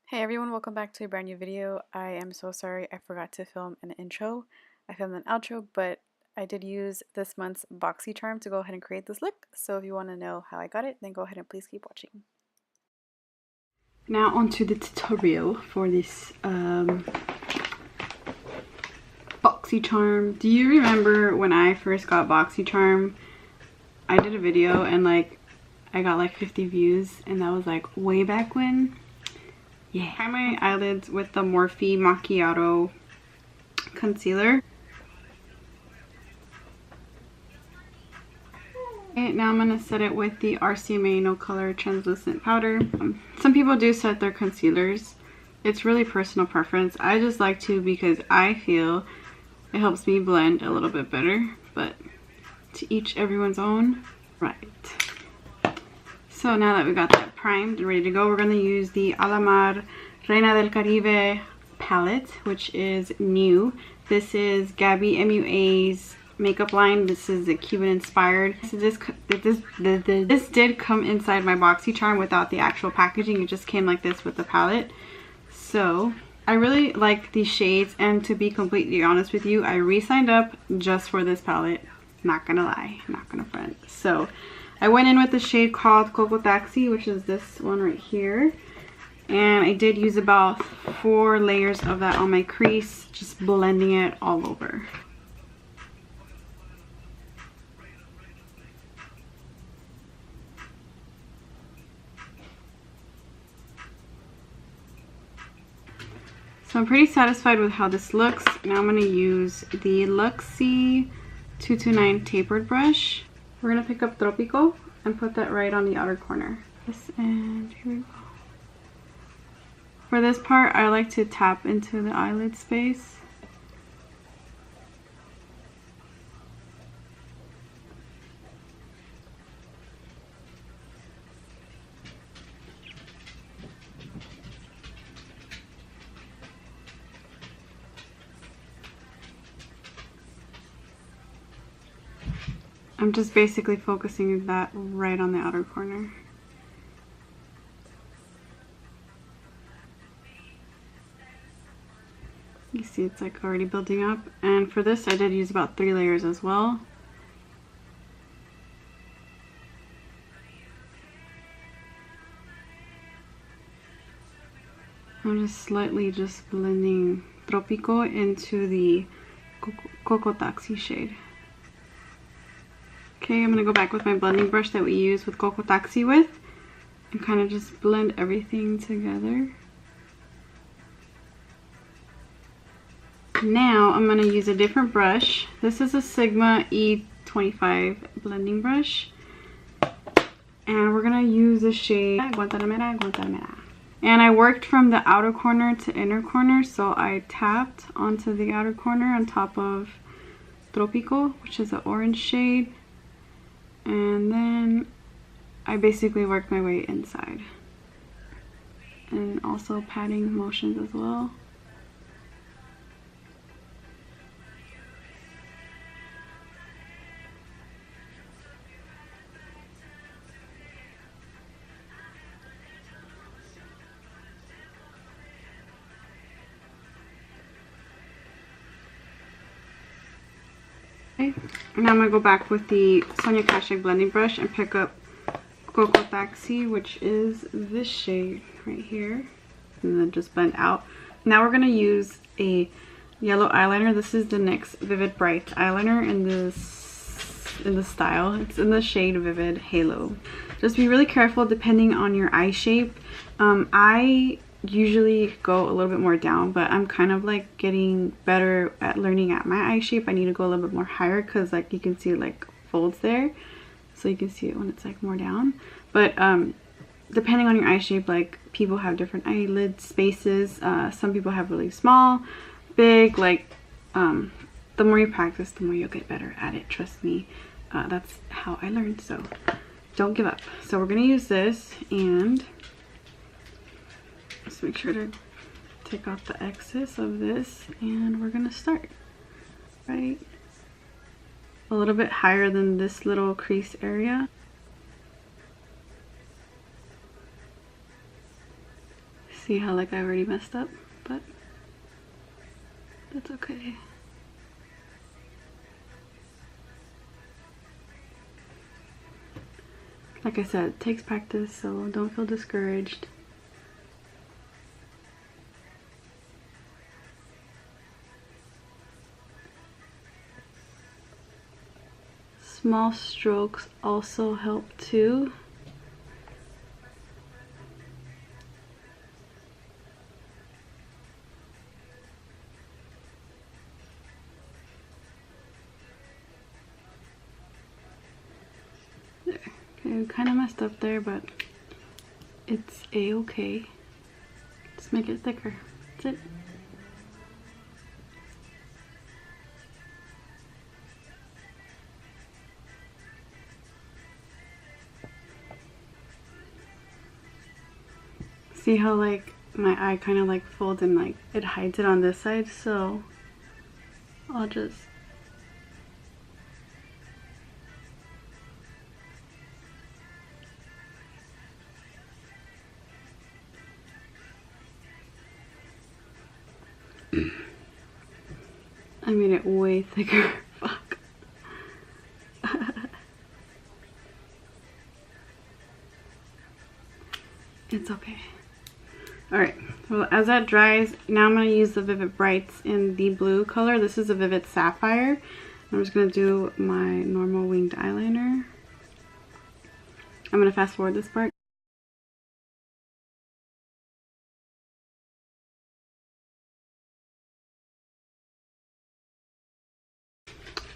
Hey everyone, welcome back to a brand new video. I am so sorry I forgot to film an intro. I filmed an outro, but I did use this month's Boxycharm to go ahead and create this look. So if you want to know how I got it, then go ahead and please keep watching. Now onto the tutorial for this Boxycharm. Do you remember when I first got Boxycharm? I did a video and I got like 50 views, and that was like way back when. Yeah. I prime my eyelids with the Morphe Macchiato concealer. Okay, now I'm going to set it with the RCMA No Color Translucent Powder. Some people do set their concealers. It's really personal preference. I just like to because I feel it helps me blend a little bit better, but to each everyone's own. Right. So now that we got that primed and ready to go, we're going to use the Alamar Reina del Caribe palette, which is new. This is Gabby MUA's makeup line. This is the Cuban inspired. So this did come inside my Boxycharm without the actual packaging. It just came like this with the palette. So I really like these shades, and to be completely honest with you, I re-signed up just for this palette. Not gonna lie, not gonna front. So I went in with the shade called Coco Taxi, which is this one right here. And I did use about 4 layers of that on my crease, just blending it all over. So I'm pretty satisfied with how this looks. Now I'm going to use the Luxe 229 tapered brush. We're going to pick up Tropico and put that right on the outer corner. And here we go. For this part, I like to tap into the eyelid space. I'm just basically focusing that right on the outer corner. You see it's like already building up. And for this I did use about 3 layers as well. I'm just slightly just blending Tropico into the Coco Taxi shade. Okay, I'm going to go back with my blending brush that we used with Coco Taxi with and kind of just blend everything together. Now I'm going to use a different brush. This is a Sigma E25 blending brush. And we're going to use the shade Guantanamera. And I worked from the outer corner to inner corner, so I tapped onto the outer corner on top of Tropico, which is the orange shade. And then I basically worked my way inside. And also patting motions as well. Okay. Now I'm going to go back with the Sonia Kashuk blending brush and pick up Coco Taxi, which is this shade right here, and then just blend out. Now we're going to use a yellow eyeliner. This is the NYX Vivid Bright eyeliner in the style. It's in the shade Vivid Halo. Just be really careful depending on your eye shape. I usually go a little bit more down, but I'm kind of like getting better at learning at my eye shape. I need to go a little bit more higher because like you can see like folds there, so you can see it when it's like more down. But depending on your eye shape, like people have different eyelid spaces. Some people have really small, big, like the more you practice, the more you'll get better at it. Trust me, that's how I learned, so don't give up. So we're gonna use this, and just make sure to take off the excess of this, and we're gonna start right a little bit higher than this little crease area. See how like I already messed up, but that's okay. Like I said, it takes practice, so don't feel discouraged. Small strokes also help too. There. Okay, we kind of messed up there, but it's a-okay. Just make it thicker. That's it. See how like my eye kind of like folds and like it hides it on this side, so I'll just I made it way thicker. Fuck. It's okay. Alright, well as that dries, now I'm going to use the Vivid Brights in the blue color. This is a Vivid Sapphire. I'm just going to do my normal winged eyeliner. I'm going to fast forward this part.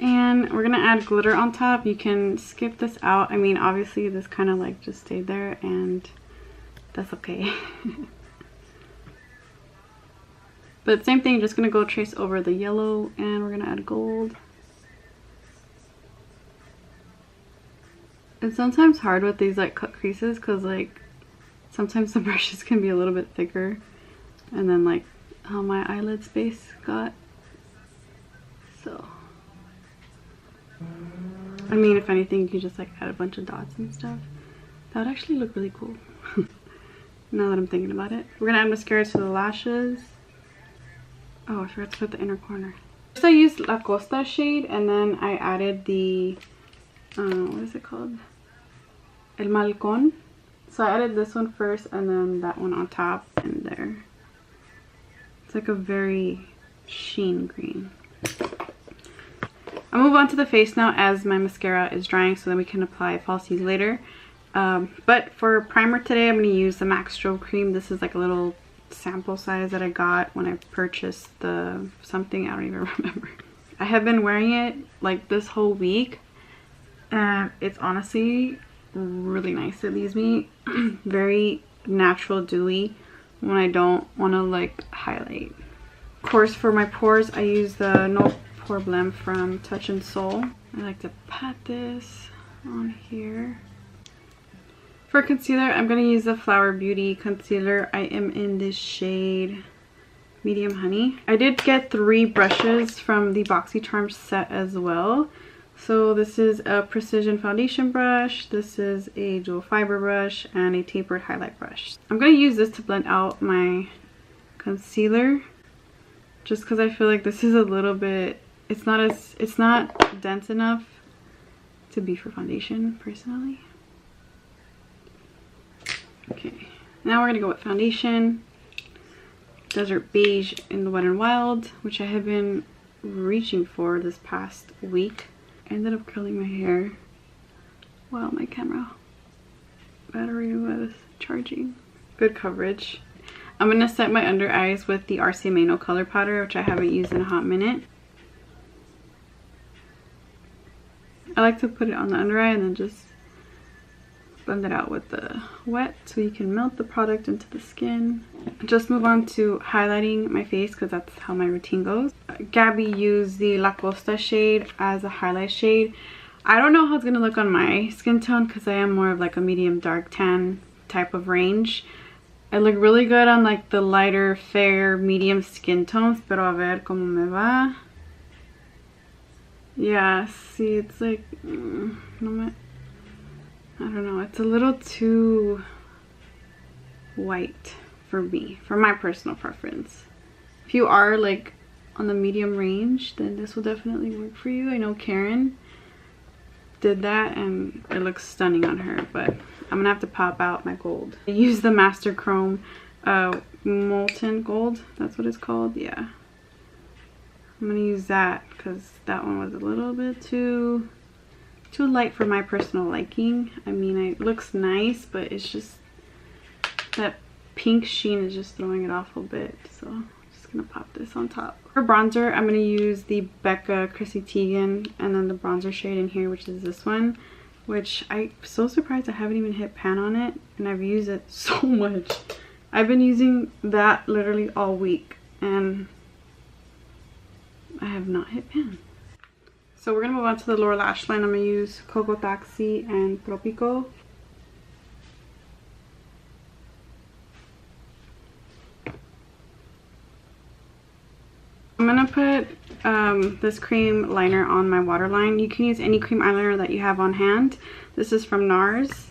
And we're going to add glitter on top. You can skip this out. I mean, obviously this kind of like just stayed there and that's okay. But same thing, just gonna go trace over the yellow and we're gonna add gold. It's sometimes hard with these like cut creases because like sometimes the brushes can be a little bit thicker, and then like how my eyelid space got. So I mean, if anything, you could just like add a bunch of dots and stuff. That would actually look really cool. Now that I'm thinking about it. We're gonna add mascara to the lashes. Oh, I forgot to put the inner corner. First I used La Costa shade, and then I added the, what is it called? El Malcon. So I added this one first, and then that one on top and there. It's like a very sheen green. I'll move on to the face now as my mascara is drying, so then we can apply falsies later. But for primer today, I'm going to use the MAC Strobe Cream. This is like a little sample size that I got when I purchased the something, I don't even remember. I have been wearing it like this whole week, and it's honestly really nice. It leaves me very natural dewy when I don't want to like highlight. Of course, for my pores, I use the No Poreblem from Touch and Soul. I like to pat this on here. For concealer, I'm going to use the Flower Beauty concealer. I am in this shade Medium Honey. I did get 3 brushes from the Boxycharm set as well. So this is a precision foundation brush, this is a dual fiber brush, and a tapered highlight brush. I'm going to use this to blend out my concealer, just because I feel like this is a little bit, it's not dense enough to be for foundation personally. Okay, now we're gonna go with foundation. Desert Beige in the Wet n Wild, which I have been reaching for this past week. I ended up curling my hair while my camera battery was charging. Good coverage. I'm gonna set my under eyes with the RCMA No Color Powder, which I haven't used in a hot minute. I like to put it on the under eye and then just blend it out with the wet so you can melt the product into the skin. Just move on to highlighting my face because that's how my routine goes. Gabby used the La Costa shade as a highlight shade. I don't know how it's gonna look on my skin tone because I am more of like a medium dark tan type of range. I look really good on like the lighter fair medium skin tones, pero a ver cómo me va. Yeah, see, it's like I don't know, it's a little too white for me, for my personal preference. If you are like on the medium range, then this will definitely work for you. I know Karen did that and it looks stunning on her, but I'm gonna have to pop out my gold. I use the Master Chrome Molten Gold, that's what it's called. Yeah, I'm gonna use that because that one was a little bit too light for my personal liking. I mean, it looks nice, but it's just that pink sheen is just throwing it off a bit, so I'm just gonna pop this on top. For bronzer, I'm gonna use the Becca Chrissy Teigan, and then the bronzer shade in here, which is this one, which I'm so surprised I haven't even hit pan on it, and I've used it so much. I've been using that literally all week and I have not hit pan. So we're gonna move on to the lower lash line. I'm gonna use Coco Taxi and Tropico. I'm gonna put this cream liner on my waterline. You can use any cream eyeliner that you have on hand. This is from NARS.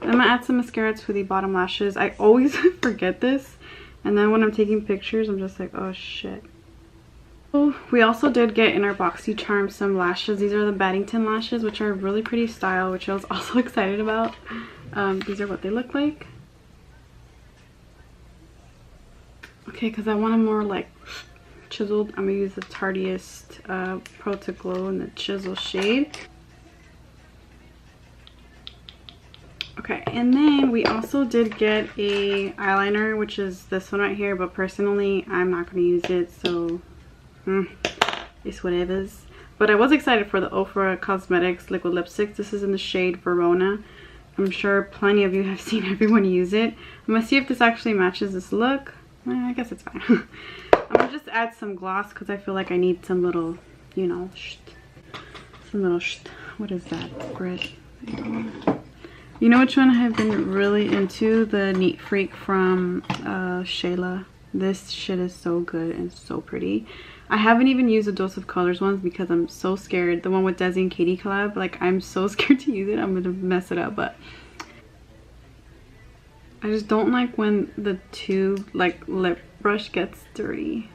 I'm gonna add some mascara to the bottom lashes. I always forget this, and then when I'm taking pictures, I'm just like, oh shit. Oh, we also did get in our Boxycharm some lashes. These are the Battington Lashes, which are really pretty style, which I was also excited about. These are what they look like. Okay, because I want them more like chiseled, I'm gonna use the Tarteist Pro to Glow in the Chisel shade. Okay, and then we also did get a eyeliner, which is this one right here, but personally I'm not going to use it, so it's whatevers. But I was excited for the Ofra Cosmetics liquid lipstick. This is in the shade Verona. I'm sure plenty of you have seen everyone use it. I'm going to see if this actually matches this look. I guess it's fine. I'm going to just add some gloss because I feel like I need some little, you know, what is that, grit? You know which one I have been really into? The Neat Freak from Shayla. This shit is so good and so pretty. I haven't even used the Dose of Colors ones because I'm so scared. The one with Desi and Katie collab, like I'm so scared to use it. I'm gonna mess it up, but I just don't like when the tube, like lip brush, gets dirty.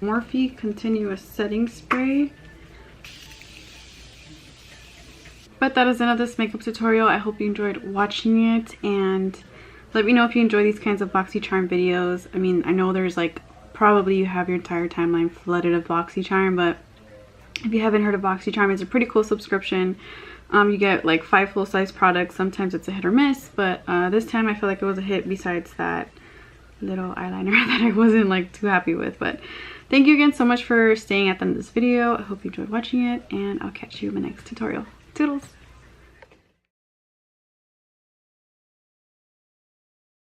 Morphe Continuous Setting Spray. But that is the end of this makeup tutorial. I hope you enjoyed watching it, and let me know if you enjoy these kinds of Boxycharm videos. I mean, I know there's like, probably you have your entire timeline flooded of Boxycharm, but if you haven't heard of Boxycharm, it's a pretty cool subscription. You get like 5 full-size products. Sometimes it's a hit or miss, but this time I feel like it was a hit, besides that little eyeliner that I wasn't like too happy with. But thank you again so much for staying at the end of this video. I hope you enjoyed watching it, and I'll catch you in my next tutorial. Toodles!